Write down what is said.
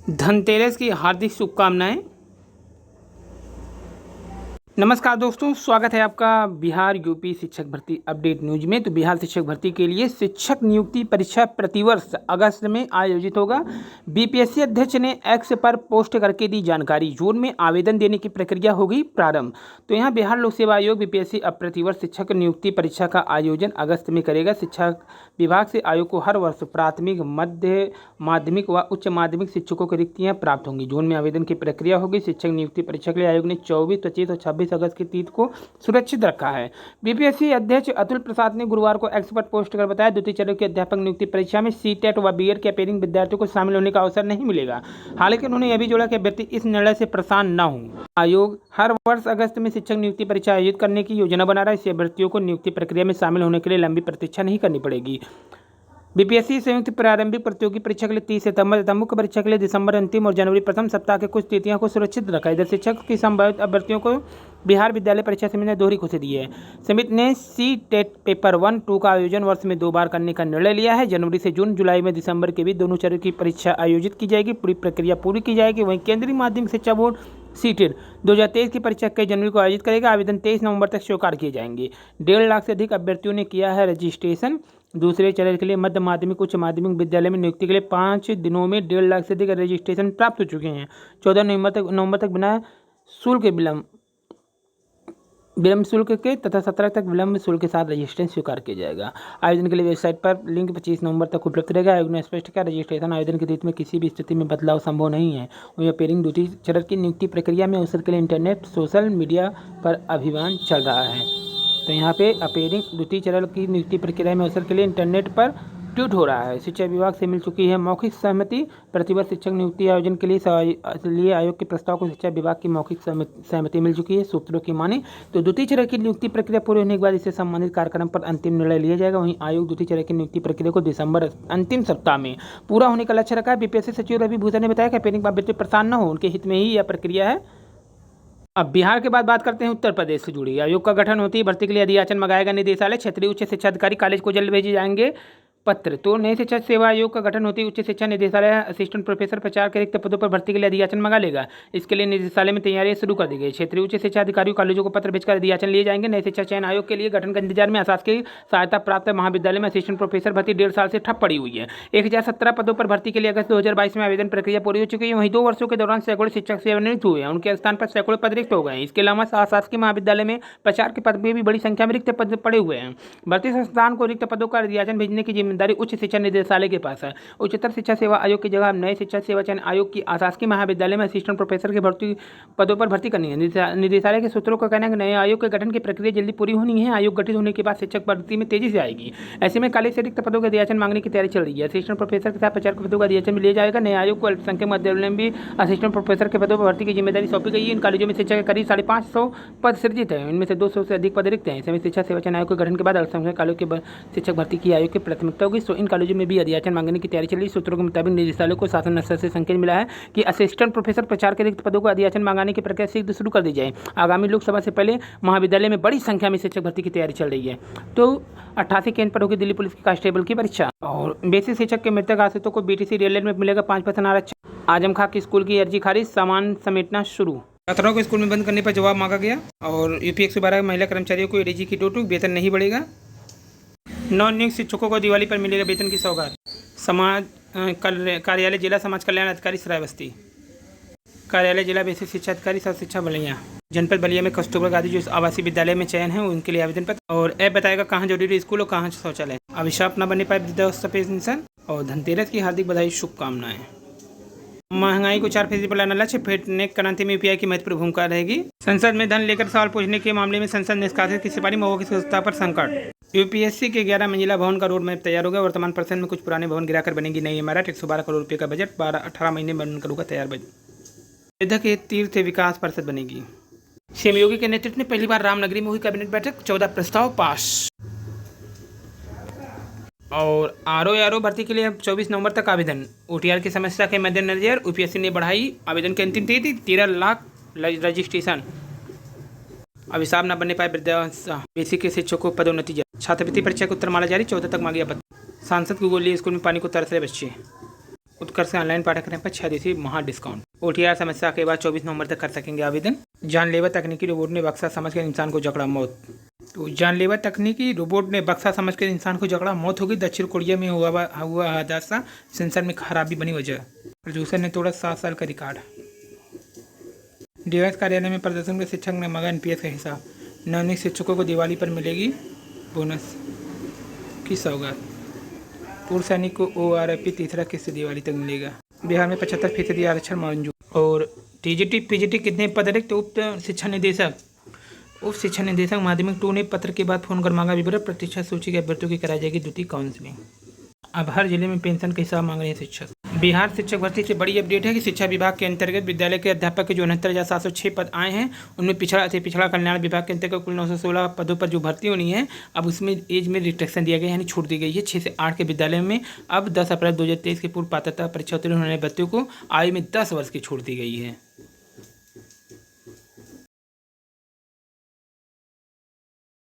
धनतेरस की हार्दिक शुभकामनाएं। नमस्कार दोस्तों, स्वागत है आपका बिहार यूपी शिक्षक भर्ती अपडेट न्यूज में। तो बिहार शिक्षक भर्ती के लिए शिक्षक नियुक्ति परीक्षा प्रतिवर्ष अगस्त में आयोजित होगा। बीपीएससी अध्यक्ष ने एक्स पर पोस्ट करके दी जानकारी। जून में आवेदन देने की प्रक्रिया होगी प्रारंभ। तो यहाँ बिहार लोक सेवा आयोग बीपीएससी अब प्रतिवर्ष शिक्षक नियुक्ति परीक्षा का आयोजन अगस्त में करेगा। शिक्षा विभाग से आयोग को हर वर्ष प्राथमिक, मध्य माध्यमिक व उच्च माध्यमिक शिक्षकों की रिक्तियां प्राप्त होंगी। जून में आवेदन की प्रक्रिया होगी। शिक्षक नियुक्ति परीक्षा के लिए आयोग ने 24, 25 और 26 अगस्त की तिथि को सुरक्षित रखा है। बीपीएससी अध्यक्ष अतुल प्रसाद ने गुरुवार को एक्स पर पोस्ट कर बताया, द्वितीय चरण की अध्यापक नियुक्ति परीक्षा में सीटेट व बीएड के अपेयरिंग विद्यार्थियों को शामिल होने का अवसर नहीं मिलेगा। हालांकि उन्होंने यह भी जोड़ा कि अभ्यर्थी इस निर्णय से परेशान न हो। आयोग हर वर्ष अगस्त में शिक्षक नियुक्ति परीक्षा आयोजित करने की योजना बना रहा है। इससे अभ्यर्थियों को नियुक्ति प्रक्रिया में शामिल होने के लिए लंबी प्रतीक्षा नहीं करनी पड़ेगी। बीपीएससी संयुक्त प्रारंभिक प्रतियोगी परीक्षा के लिए 30 सितंबर तथा मुख्य परीक्षा के लिए दिसंबर अंतिम और जनवरी प्रथम सप्ताह के कुछ तिथियों को सुरक्षित रखा है। इधर शिक्षक की संभावित अभ्यर्थियों को बिहार विद्यालय परीक्षा समिति ने दोहरी खुशी दी है। समिति ने सी टेट पेपर 1, 2 का आयोजन वर्ष में 2 बार करने का निर्णय लिया है। जनवरी से जून, जुलाई में दिसंबर के बीच दोनों चरण की परीक्षा आयोजित की जाएगी। पूरी प्रक्रिया पूरी की जाएगी। वहीं केंद्रीय माध्यमिक शिक्षा बोर्ड सीटेट 2023 की परीक्षा 21 जनवरी को आयोजित करेगा। आवेदन 23 नवंबर तक स्वीकार किए जाएंगे। 1.5 लाख से अधिक अभ्यर्थियों ने किया है रजिस्ट्रेशन। दूसरे चरण के लिए मध्य माध्यमिक, उच्च माध्यमिक विद्यालय में नियुक्ति के लिए 5 दिनों में 1.5 लाख से अधिक रजिस्ट्रेशन प्राप्त हो चुके हैं। 14 नवंबर तक बिना शुल्क विलम्ब शुल्क के तथा 17 तक विलम्ब शुल्क के साथ रजिस्ट्रेशन स्वीकार किया जाएगा। आवेदन के लिए वेबसाइट पर लिंक 25 नवंबर तक उपलब्ध रहेगा। आयोग ने स्पष्ट किया, रजिस्ट्रेशन आवेदन की तिथि में किसी भी स्थिति में बदलाव संभव नहीं है। वहीं अपेयरिंग द्वितीय चरण की नियुक्ति प्रक्रिया में अवसर के लिए इंटरनेट, सोशल मीडिया पर अभियान चल रहा है। तो यहाँ पे अपेयरिंग द्वितीय चरण की नियुक्ति प्रक्रिया में अवसर के लिए इंटरनेट पर ट्वीट हो रहा है। शिक्षा विभाग से मिल चुकी है मौखिक सहमति। प्रतिवर्ष शिक्षक नियुक्ति आयोजन के लिए आयोग के प्रस्ताव को शिक्षा विभाग की मौखिक सहमति मिल चुकी है। सूत्रों की माने तो द्वितीय चरण की नियुक्ति प्रक्रिया पूरी होने के बाद इससे संबंधित कार्यक्रम पर अंतिम निर्णय लिया जाएगा। वहीं आयोग द्वितीय चरण की नियुक्ति प्रक्रिया को दिसंबर अंतिम सप्ताह में पूरा होने का लक्ष्य रखा है। बीपीएससी सचिव रवि भूषण ने बताया कि अपेयरिंग अभ्यर्थी परेशान न हो, उनके हित में ही यह प्रक्रिया है। अब बिहार के बाद बात करते हैं उत्तर प्रदेश से जुड़ी। आयोग का गठन होती है, भर्ती के लिए अधियाचन मंगाएगा निदेशालय। क्षेत्रीय उच्च शिक्षा अधिकारी कॉलेज को जल्द भेजे जाएंगे पत्र। तो नए शिक्षा सेवा आयोग का गठन होती है, उच्च शिक्षा निदेशालय असिस्टेंट प्रोफेसर प्रचार के रिक्त पदों पर भर्ती के लिए अधियाचन मंगा लेगा। इसके लिए निदेशालय में तैयारियां शुरू कर दी गई। क्षेत्रीय उच्च शिक्षा अधिकारियों कॉलेजों को पत्र भेजकर अधियाचन लिए जाएंगे। नए शिक्षा चयन आयोग के लिए गठन का इंतजार में अशासकीय सहायता प्राप्त महाविद्यालय में असिस्टेंट प्रोफेसर भर्ती 1.5 साल से ठप पड़ी हुई है। 1017 पदों पर भर्ती के लिए अगस्त 2022 में आवेदन प्रक्रिया पूरी हो चुकी है। वहीं 2 वर्षों के दौरान सैकड़ों शिक्षक सेवानिवृत्त हुए हैं, उनके स्थान पर सैकड़ों पद रिक्त हो गए हैं। इसके अलावा शासकीय महाविद्यालय में प्रचार के पद भी बड़ी संख्या में रिक्त पद पड़े हुए हैं। भर्ती संस्थान को रिक्त पदों का अधियाचन भेजने की जिम्मेदारी उच्च शिक्षा निदेशालय के पास है। उच्चतर शिक्षा सेवा आयोग की जगह नए शिक्षा सेवा चयन आयोग की शासकीय महाविद्यालय में असिस्टेंट प्रोफेसर के भर्ती पदों पर भर्ती करनी है। निदेशालय के सूत्रों का कहना है कि नए आयोग के गठन की प्रक्रिया जल्दी पूरी होनी है। आयोग गठित होने के बाद शिक्षक भर्ती में तेजी से आएगी। ऐसे में कॉलेज से रिक्त पदों का अधियाचन मांगने की तैयारी चल रही है। असिस्टेंट प्रोफेसर के साथ प्रचार के पदों का अधियाचन भी लिया जाएगा। नए आयोग को अल्पसंख्यक विद्यालयों में भी असिस्टेंट प्रोफेसर के पदों पर भर्ती की जिम्मेदारी सौंपी गई है। इन कॉलेजों में शिक्षक के करीब 550 पद सृजित है, इनमें से 200 से अधिक पद रिक्त हैं। ऐसे शिक्षा सेवा चयन आयोग के गठन के बाद अल्पसंख्यक कॉलेज के शिक्षक भर्ती की आयोग की प्राथमिकता होगी। तो इन कॉलेजों में भी अधियाचन मांगने की तैयारी चल रही है। सूत्रों के मुताबिक निदेशालय को शासन स्तर से संकेत मिला है कि असिस्टेंट प्रोफेसर प्रचार के रिक्त पदों को अधियाचन मंगाने की प्रक्रिया शीघ्र शुरू कर दी जाए। आगामी लोकसभा से पहले महाविद्यालय में बड़ी संख्या में शिक्षक भर्ती की तैयारी चल रही है। तो 88 केंद्र पर होगी दिल्ली पुलिस की कांस्टेबल की परीक्षा। और बेसिक शिक्षक के मृतक आश्रितों को बीटीसी रेलवे में मिलेगा 5% आरक्षण। आजम खां की स्कूल की अर्जी खारिज, सामान समेटना शुरू। छात्रों को स्कूल में बंद करने पर जवाब मांगा गया। और यूपी 112 महिला कर्मचारियों को एडीजी की टोटू, वेतन नहीं बढ़ेगा। नवनियुक्त शिक्षकों को दिवाली पर मिलेगा वेतन की सौगात। समाज कार्यालय जिला समाज कल्याण अधिकारी श्रावस्ती, कार्यालय जिला बेसिक शिक्षा अधिकारी सर्व शिक्षा बलिया, जनपद बलिया में कस्तूरबा गांधी जो आवासीय विद्यालय में चयन है उनके लिए आवेदन पत्र। और ऐप बताएगा कहाँ जरूरी स्कूल और कहाँ शौचालय। अभिशाप न बने पाए वृद्धावस्था पेंशन। और धनतेरस की हार्दिक बधाई, शुभकामनाएं। महंगाई को 4% पर लाना लक्ष्य, फेंटने क्रांति में यूपीआई की महत्वपूर्ण भूमिका रहेगी। संसद में धन लेकर सवाल पूछने के मामले में संसद निष्कासित की सिपाही महुआ की सुरक्षा पर संकट। यूपीएससी के 11 मंजिला भवन का रोड मैप तैयार हो गया। वर्तमान परसेंट में कुछ पुराने भवन गिराकर बनेगी नई इमारत। 112 करोड़ रुपये का बजट, 18 महीने में बनकर होगा तैयार बजट। अयोध्या के तीर्थ विकास परिषद बनेगी। सीएम योगी के नेतृत्व में पहली बार रामनगरी में हुई कैबिनेट बैठक, 14 प्रस्ताव पास। और आरओ भर्ती के लिए अब 24 नवंबर तक आवेदन। ओटीआर की समस्या के मद्देनजर यूपीएससी ने बढ़ाई आवेदन की अंतिम तिथि, 13 लाख रजिस्ट्रेशन। अभिशाप न बनने पाए वृद्धावस्था, बेसिक के शिक्षकों को पदोन्नति। छात्रवृत्ति परीक्षा के उत्तर माला जारी, 14 तक मांगी आपत्ति। सांसद की गोली, स्कूल में पानी को तरस रहे बच्चे। उत्कर्ष ऑनलाइन पाठ्यक्रम पर 6 दिवसीय महा डिस्काउंट। OTR समस्या के बाद 24 नवंबर तक कर सकेंगे आवेदन। जानलेवा तकनीकी रोबोट ने बक्सा समझ कर इंसान को जकड़ा, मौत। तो जानलेवा तकनीकी रोबोट ने बक्सा समझ कर इंसान को जकड़ा, मौत हो गई। दक्षिण कोरिया में हुआ हादसा, सेंसर में खराबी बनी वजह। प्रोड्यूसर ने तोड़ा 7 साल का रिकॉर्ड। डीएस कार्यालय में प्रदर्शन के शिक्षक ने मांगा NPS का हिसाब। नवनियुक्त शिक्षकों को दिवाली पर मिलेगी बोनस की सौगात। पूर्व सैनिक को ORFP तीसरा किस्त दिवाली तक मिलेगा। बिहार में 75% आरक्षण मंजूर। और TGT PGT कितने पद रिक्त? उप शिक्षा निदेशक माध्यमिक 2 ने पत्र के बाद फोन कर मांगा विवरण। प्रतीक्षा सूची के अभ्यर्थियों की कराई जाएगी द्वितीय काउंसलिंग। अब हर जिले में पेंशन का हिसाब मांग रहे हैं शिक्षक। बिहार शिक्षक भर्ती से बड़ी अपडेट है कि शिक्षा विभाग के अंतर्गत विद्यालय के अध्यापक के जो 69,706 पद आए हैं, उनमें पिछड़ा कल्याण विभाग के अंतर्गत कुल 916 पदों पर जो भर्ती होनी है, अब उसमें एज में रिस्ट्रिक्शन दिया गया है, यानी छूट दी गई है। 6 से 8 के विद्यालय में अब 10 अप्रैल 2023 के पूर्व पात्रता परीक्षा उत्तीर्ण होने वाले बच्चों को आयु में 10 वर्ष की छूट दी गई है।